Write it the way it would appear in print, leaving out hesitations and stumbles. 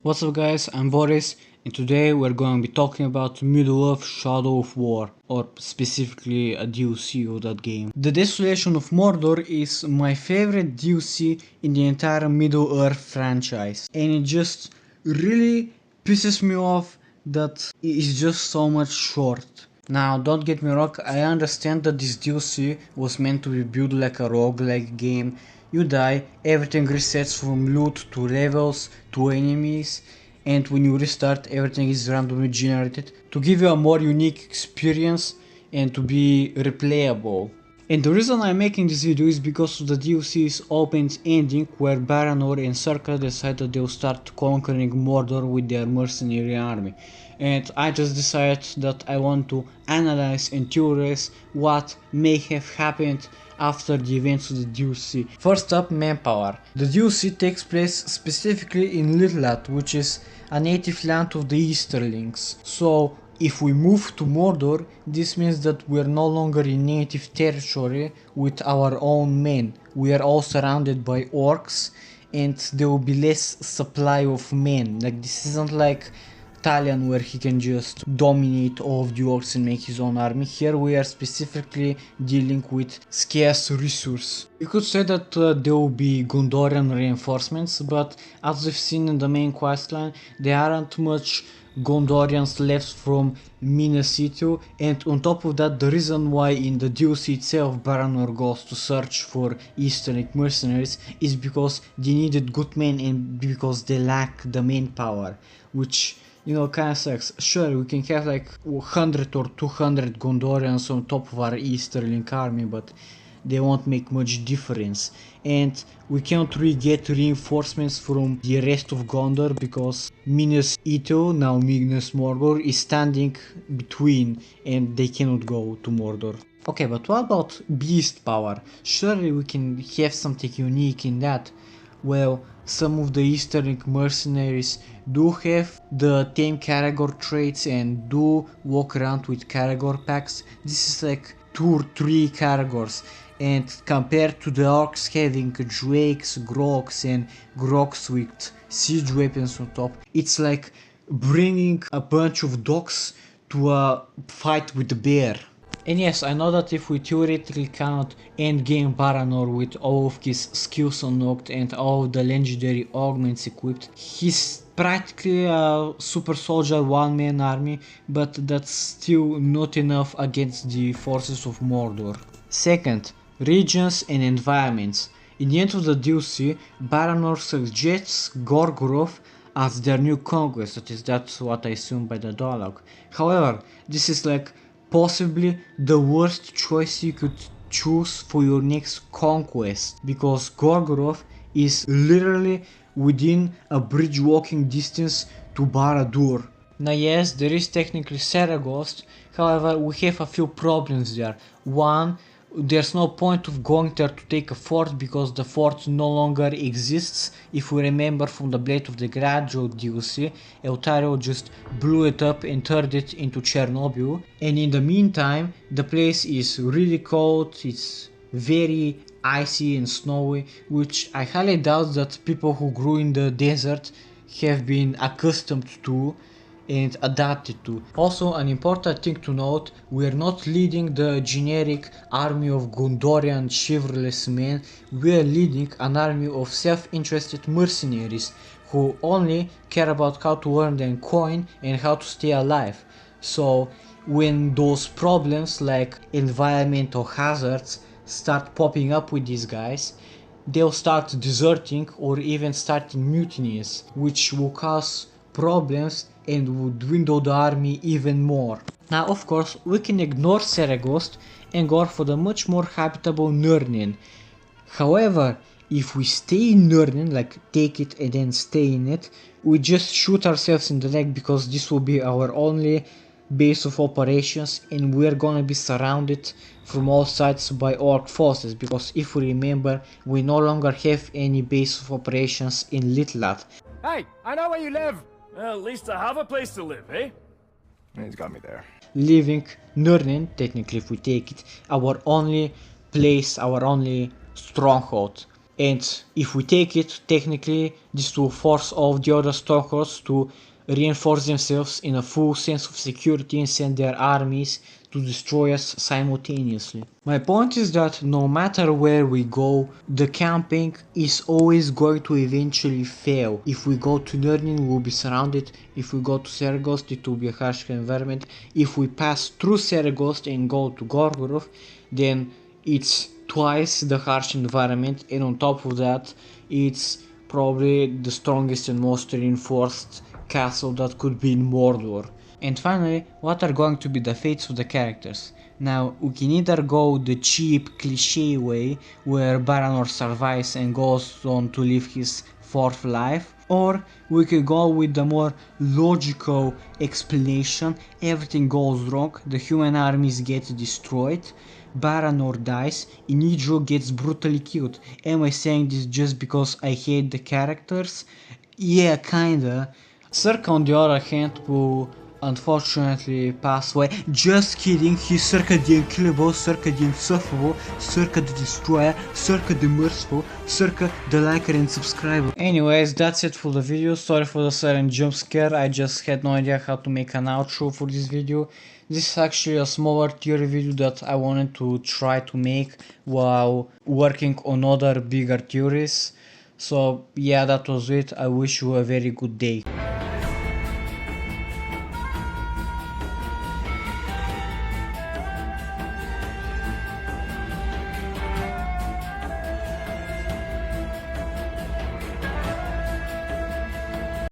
What's up guys, I'm Boris and today we're going to be talking about Middle-earth Shadow of War, or specifically a DLC of that game. The Desolation of Mordor is my favorite DLC in the entire Middle-earth franchise, and it just really pisses me off that it is just so much short. Now, don't get me wrong, I understand that this DLC was meant to be built like a roguelike game. You die, everything resets from loot to levels to enemies, and when you restart everything is randomly generated to give you a more unique experience and to be replayable. And the reason I'm making this video is because of the DLC's open ending where Baranor and Serka decide that they'll start conquering Mordor with their mercenary army. And I just decided that I want to analyze and theorize what may have happened after the events of the DLC. First up, manpower. The DLC takes place specifically in Litlat, which is a native land of the Easterlings. So if we move to Mordor, this means that we are no longer in native territory with our own men. We are all surrounded by orcs and there will be less supply of men. Like, this isn't like Talion where he can just dominate all of the orcs and make his own army. Here we are specifically dealing with scarce resource. You could say that there will be Gondorian reinforcements, but as we've seen in the main questline, there aren't much Gondorians left from Minas Ithil, and on top of that, the reason why in the DLC itself Baranor goes to search for Eastern mercenaries is because they needed good men and because they lack the manpower, which, you know, kinda sucks. Sure, we can have like 100 or 200 Gondorians on top of our Easterling army, but they won't make much difference. And we can't really get reinforcements from the rest of Gondor because Minas Ithil, now Minas Morgul, is standing between and they cannot go to Mordor. Okay, but what about beast power? Surely we can have something unique in that. Well, some of the Eastern mercenaries do have the tame Caragor traits and do walk around with Caragor packs. This is like 2 or 3 Caragors, and compared to the orcs having drakes, grogs and grogs with siege weapons on top, it's like bringing a bunch of dogs to a fight with the bear. And yes, I know that if we theoretically cannot endgame Baranor with all of his skills unlocked and all of the legendary augments equipped, he's practically a super soldier one-man army, but that's still not enough against the forces of Mordor. Second, regions and environments. In the end of the DLC, Baranor suggests Gorgoroth as their new conquest, that is, that's what I assume by the dialogue. However, this is like possibly the worst choice you could choose for your next conquest, because Gorgoroth is literally within a bridge walking distance to Barad-dûr. Now yes, there is technically Saragost, however we have a few problems there. One, there's no point of going there to take a fort because the fort no longer exists. If we remember from the Blade of the Gradual DLC, Eltario just blew it up and turned it into Chernobyl. And in the meantime, the place is really cold, it's very icy and snowy, which I highly doubt that people who grew in the desert have been accustomed to and adapted to. Also, an important thing to note, we are not leading the generic army of Gondorian chivalrous men, we are leading an army of self-interested mercenaries who only care about how to earn their coin and how to stay alive. So when those problems like environmental hazards start popping up with these guys, they'll start deserting or even starting mutinies, which will cause problems and would dwindle the army even more. Now, of course, we can ignore Saragost and go for the much more habitable Nurnen. However, if we stay in Nurnen, like take it and then stay in it, we just shoot ourselves in the leg because this will be our only base of operations and we're gonna be surrounded from all sides by orc forces, because if we remember, we no longer have any base of operations in Litlat. Hey, I know where you live! Well, at least I have a place to live, eh? He's got me there. Leaving Nurnen, technically if we take it, our only place, our only stronghold. And if we take it, technically, this will force all of the other stalkers to reinforce themselves in a full sense of security and send their armies to destroy us simultaneously. My point is that no matter where we go, the camping is always going to eventually fail. If we go to Nurnin, we'll be surrounded. If we go to Sergost, it will be a harsh environment. If we pass through Sergost and go to Gorgorov, then it's twice the harsh environment, and on top of that, it's probably the strongest and most reinforced castle that could be in Mordor. And finally, what are going to be the fates of the characters? Now, we can either go the cheap cliché way, where Baranor survives and goes on to live his fourth life, or we could go with the more logical explanation: everything goes wrong, the human armies get destroyed, Baranor dies, Inidro gets brutally killed. Am I saying this just because I hate the characters? Yeah, kinda. Serka, on the other hand, will unfortunately pass away. Just kidding, he's Serka the Unkillable, Serka the Insufferable, Serka the Destroyer, Serka the Merciful, Serka the Liker and Subscriber. Anyways, that's it for the video. Sorry for the sudden jump scare, I just had no idea how to make an outro for this video. This is actually a smaller theory video that I wanted to try to make while working on other bigger theories. So yeah, that was it. I wish you a very good day.